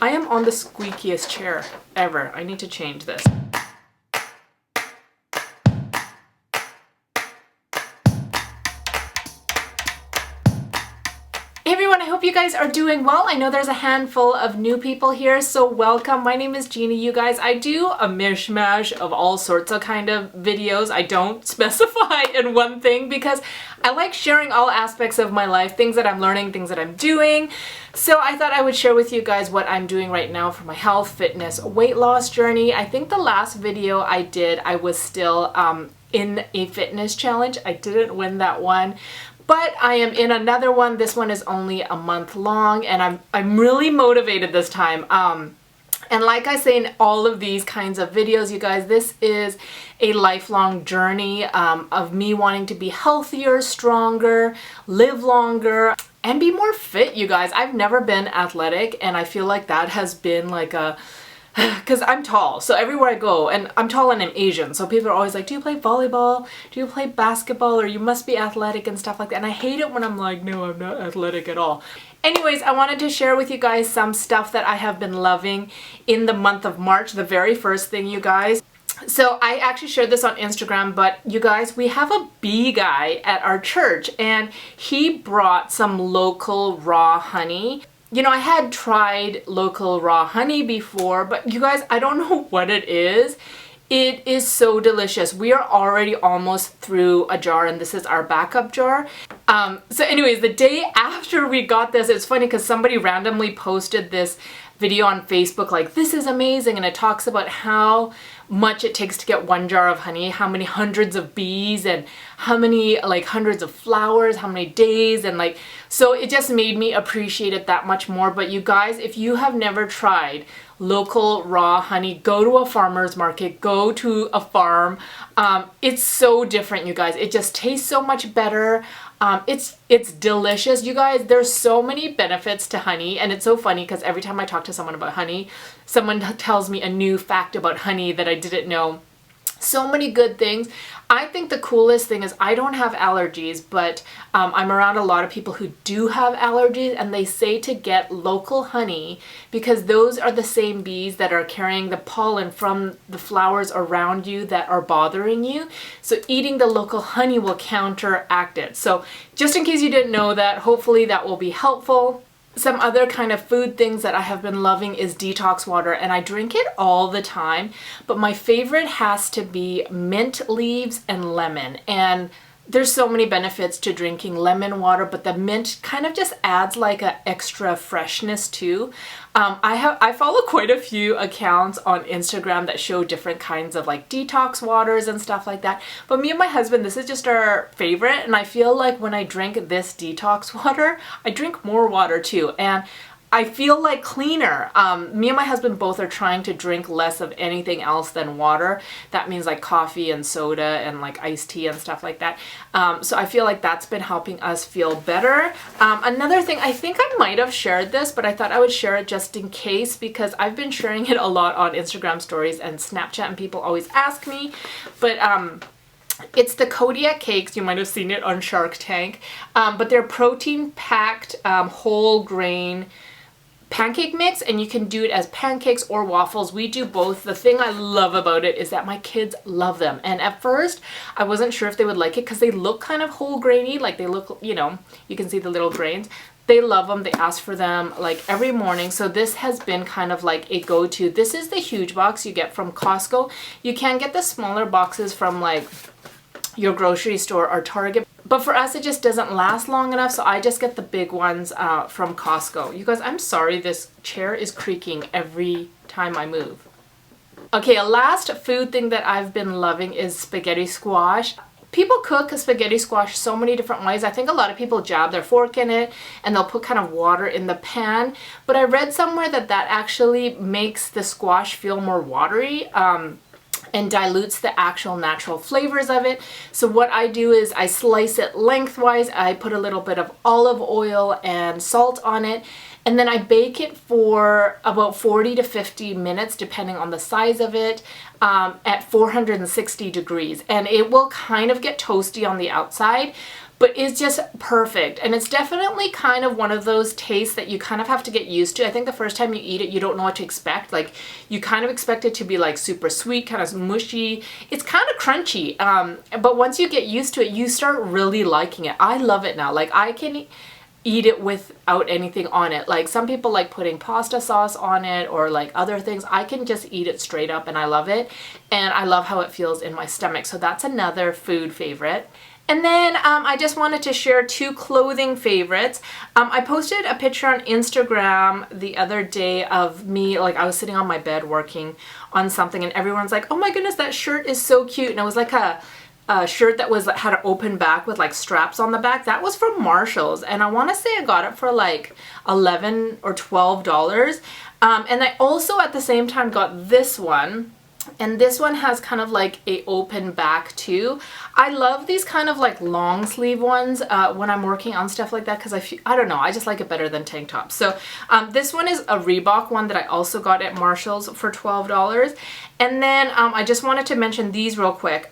I am on the squeakiest chair ever. I need to change this. Hey everyone, I hope you guys are doing well. I know there's a handful of new people here, so welcome. My name is Jeannie, you guys. I do a mishmash of all sorts of kind of videos. I don't specify in one thing because I like sharing all aspects of my life, things that I'm learning, things that I'm doing. So I thought I would share with you guys what I'm doing right now for my health, fitness, weight loss journey. I think the last video I did, I was still in a fitness challenge. I didn't win that one. But I am in another one. This one is only a month long and I'm really motivated this time. And like I say in all of these kinds of videos, you guys, this is a lifelong journey of me wanting to be healthier, stronger, live longer, and be more fit, you guys. I've never been athletic and I feel like that has been like a... because I'm tall, so everywhere I go, and I'm tall and I'm Asian, so people are always like, do you play volleyball? Do you play basketball? Or you must be athletic and stuff like that. And I hate it when I'm like, no, I'm not athletic at all. Anyways, I wanted to share with you guys some stuff that I have been loving in the month of March, the very first thing, you guys. So I actually shared this on Instagram, but you guys, we have a bee guy at our church and he brought some local raw honey. You know, I had tried local raw honey before, but you guys, I don't know what it is. It is so delicious. We are already almost through a jar and this is our backup jar. So anyways, the day after we got this, it's funny because somebody randomly posted this video on Facebook like, this is amazing, and it talks about how much it takes to get one jar of honey, how many hundreds of bees and how many like hundreds of flowers, how many days, and like, so it just made me appreciate it that much more. But you guys, if you have never tried local raw honey, go to a farmer's market, go to a farm. It's so different, you guys. It just tastes so much better. It's delicious. You guys, there's so many benefits to honey, and it's so funny because every time I talk to someone about honey, someone tells me a new fact about honey that I didn't know. So many good things. I think the coolest thing is I don't have allergies, but I'm around a lot of people who do have allergies, and they say to get local honey because those are the same bees that are carrying the pollen from the flowers around you that are bothering you. So eating the local honey will counteract it. So just in case you didn't know that, hopefully that will be helpful. Some other kind of food things that I have been loving is detox water, and I drink it all the time, but my favorite has to be mint leaves and lemon. And there's so many benefits to drinking lemon water, but the mint kind of just adds like an extra freshness too. I follow quite a few accounts on Instagram that show different kinds of like detox waters and stuff like that. But me and my husband, this is just our favorite. And I feel like when I drink this detox water, I drink more water too. And I feel like cleaner. Me and my husband both are trying to drink less of anything else than water. That means like coffee and soda and like iced tea and stuff like that. So I feel like that's been helping us feel better. Another thing, I think I might have shared this, but I thought I would share it just in case because I've been sharing it a lot on Instagram stories and Snapchat, and people always ask me. But it's the Kodiak Cakes. You might have seen it on Shark Tank. But they're protein-packed whole grain pancake mix, and you can do it as pancakes or waffles. We do both. The thing I love about it is that my kids love them, and at first I wasn't sure if they would like it because they look kind of whole grainy, like they look, you know, you can see the little grains. They love them. They ask for them like every morning. So this has been kind of like a go-to. This is the huge box you get from Costco. You can get the smaller boxes from like your grocery store or Target. But for us, it just doesn't last long enough, so I just get the big ones from Costco. You guys, I'm sorry, this chair is creaking every time I move. Okay, a last food thing that I've been loving is spaghetti squash. People cook spaghetti squash so many different ways. I think a lot of people jab their fork in it and they'll put kind of water in the pan. But I read somewhere that that actually makes the squash feel more watery. And dilutes the actual natural flavors of it. So what I do is I slice it lengthwise, I put a little bit of olive oil and salt on it, and then I bake it for about 40 to 50 minutes depending on the size of it at 460 degrees. And it will kind of get toasty on the outside, but it's just perfect. And it's definitely kind of one of those tastes that you kind of have to get used to. I think the first time you eat it, you don't know what to expect. Like, you kind of expect it to be like super sweet, kind of mushy. It's kind of crunchy, but once you get used to it, you start really liking it. I love it now. Like, I can eat it without anything on it. Like, some people like putting pasta sauce on it or like other things. I can just eat it straight up and I love it. And I love how it feels in my stomach. So that's another food favorite. And then I just wanted to share 2 clothing favorites. I posted a picture on Instagram the other day of me, like I was sitting on my bed working on something and everyone's like, oh my goodness, that shirt is so cute. And it was like a shirt that had an open back with like straps on the back. That was from Marshall's, and I want to say I got it for like $11 or $12. And I also at the same time got this one, and this one has kind of like a open back too. I love these kind of like long sleeve ones when I'm working on stuff like that, because I don't know, I just like it better than tank tops. So this one is a Reebok one that I also got at Marshall's for $12. And then I just wanted to mention these real quick.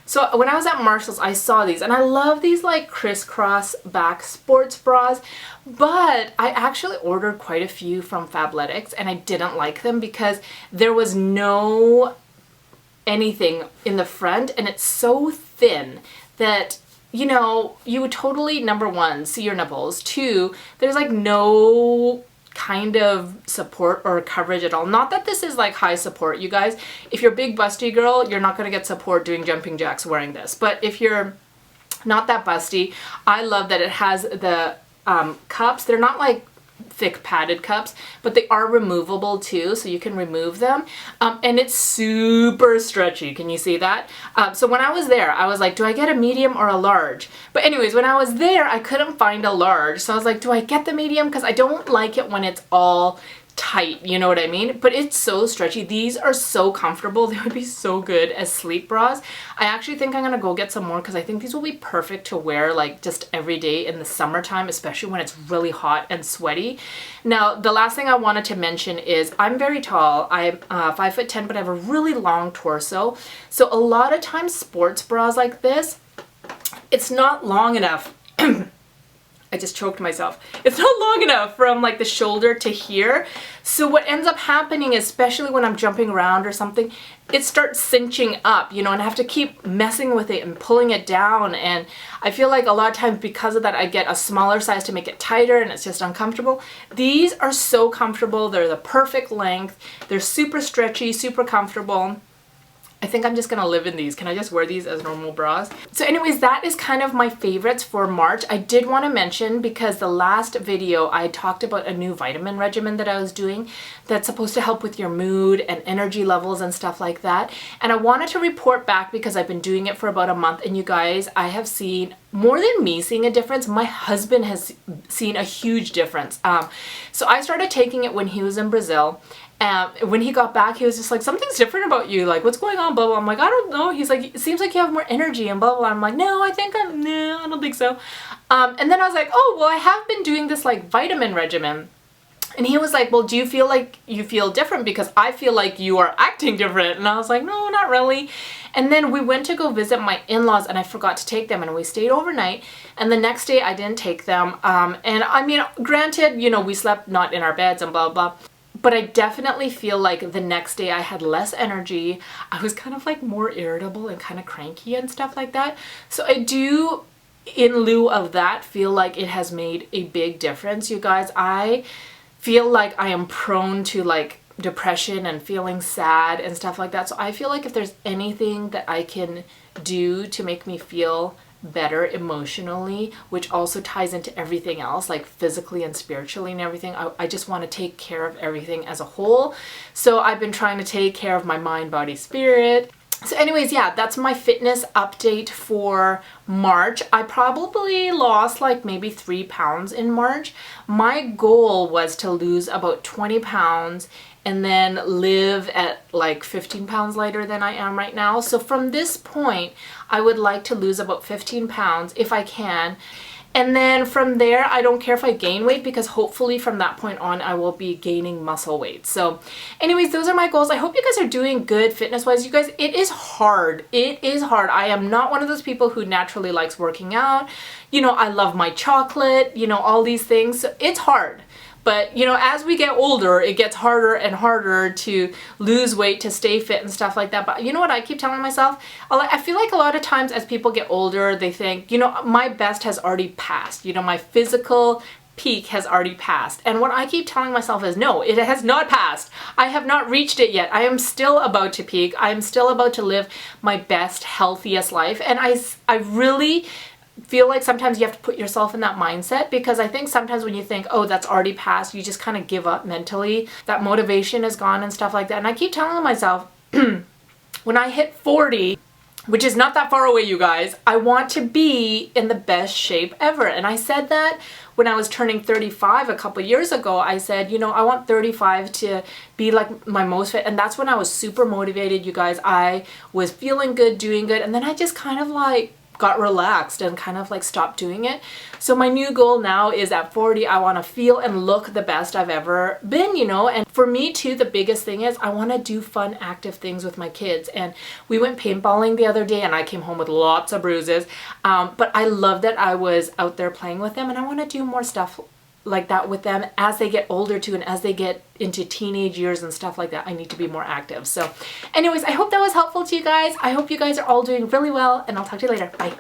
So when I was at Marshall's, I saw these, and I love these like crisscross back sports bras, but I actually ordered quite a few from Fabletics and I didn't like them because there was no anything in the front, and it's so thin that, you know, you would totally, number one, see your nipples. 2, there's like no kind of support or coverage at all. Not that this is like high support, you guys. If you're a big busty girl, you're not going to get support doing jumping jacks wearing this. But if you're not that busty, I love that it has the cups. They're not like thick padded cups, but they are removable too, so you can remove them. And it's super stretchy. Can you see that? So when I was there, I was like, do I get a medium or a large? But anyways, when I was there, I couldn't find a large. So I was like, do I get the medium? Because I don't like it when it's all tight, you know what I mean? But it's so stretchy. These are so comfortable. They would be so good as sleep bras. I actually think I'm gonna go get some more because I think these will be perfect to wear like just every day in the summertime, especially when it's really hot and sweaty. Now, the last thing I wanted to mention is I'm very tall. I'm 5'10", but I have a really long torso. So a lot of times sports bras like this, it's not long enough. I just choked myself. It's not long enough from like the shoulder to here. So what ends up happening, especially when I'm jumping around or something, it starts cinching up, you know, and I have to keep messing with it and pulling it down. And I feel like a lot of times because of that, I get a smaller size to make it tighter and it's just uncomfortable. These are so comfortable. They're the perfect length. They're super stretchy, super comfortable. I think I'm just gonna live in these. Can I just wear these as normal bras? So anyways, that is kind of my favorites for March. I did want to mention, because the last video I talked about a new vitamin regimen that I was doing that's supposed to help with your mood and energy levels and stuff like that. And I wanted to report back because I've been doing it for about a month, and you guys, I have seen, more than me seeing a difference, my husband has seen a huge difference. So I started taking it when he was in Brazil. When he got back, he was just like, something's different about you. Like, what's going on? Blah, blah. I'm like, I don't know. He's like, it seems like you have more energy and blah, blah. I'm like, no, I don't think so. And then I was like, oh, well, I have been doing this like vitamin regimen. And he was like, well, do you feel like you feel different? Because I feel like you are acting different. And I was like, no, not really. And then we went to go visit my in-laws and I forgot to take them, and we stayed overnight. And the next day I didn't take them. And I mean, granted, you know, we slept not in our beds and blah, blah. But I definitely feel like the next day I had less energy. I was kind of like more irritable and kind of cranky and stuff like that. So I do, in lieu of that, feel like it has made a big difference, you guys. I feel like I am prone to like depression and feeling sad and stuff like that. So I feel like if there's anything that I can do to make me feel better emotionally, which also ties into everything else, like physically and spiritually and everything, I just want to take care of everything as a whole. So I've been trying to take care of my mind, body, spirit. So anyways, yeah, that's my fitness update for March. I probably lost like maybe 3 pounds in March. My goal was to lose about 20 pounds and then live at like 15 pounds lighter than I am right now. So from this point, I would like to lose about 15 pounds if I can. And then from there, I don't care if I gain weight because hopefully from that point on, I will be gaining muscle weight. So anyways, those are my goals. I hope you guys are doing good fitness-wise. You guys, it is hard. It is hard. I am not one of those people who naturally likes working out. You know, I love my chocolate, you know, all these things. So it's hard. But, you know, as we get older, it gets harder and harder to lose weight, to stay fit and stuff like that. But you know what I keep telling myself? I feel like a lot of times as people get older, they think, you know, my best has already passed. You know, my physical peak has already passed. And what I keep telling myself is, no, it has not passed. I have not reached it yet. I am still about to peak. I am still about to live my best, healthiest life. And I really feel like sometimes you have to put yourself in that mindset, because I think sometimes when you think, oh, that's already passed, you just kind of give up mentally. That motivation is gone and stuff like that. And I keep telling myself, when I hit 40, which is not that far away, you guys, I want to be in the best shape ever. And I said that when I was turning 35 a couple years ago. I said, you know, I want 35 to be like my most fit. And that's when I was super motivated, you guys. I was feeling good, doing good. And then I just kind of like got relaxed and kind of like stopped doing it. So my new goal now is at 40, I want to feel and look the best I've ever been, you know. And for me too, the biggest thing is I want to do fun, active things with my kids. And we went paintballing the other day and I came home with lots of bruises. But I love that I was out there playing with them, and I want to do more stuff like that with them as they get older too, and as they get into teenage years and stuff like that. I need to be more active. So anyways, I hope that was helpful to you guys. I hope you guys are all doing really well, and I'll talk to you later. Bye.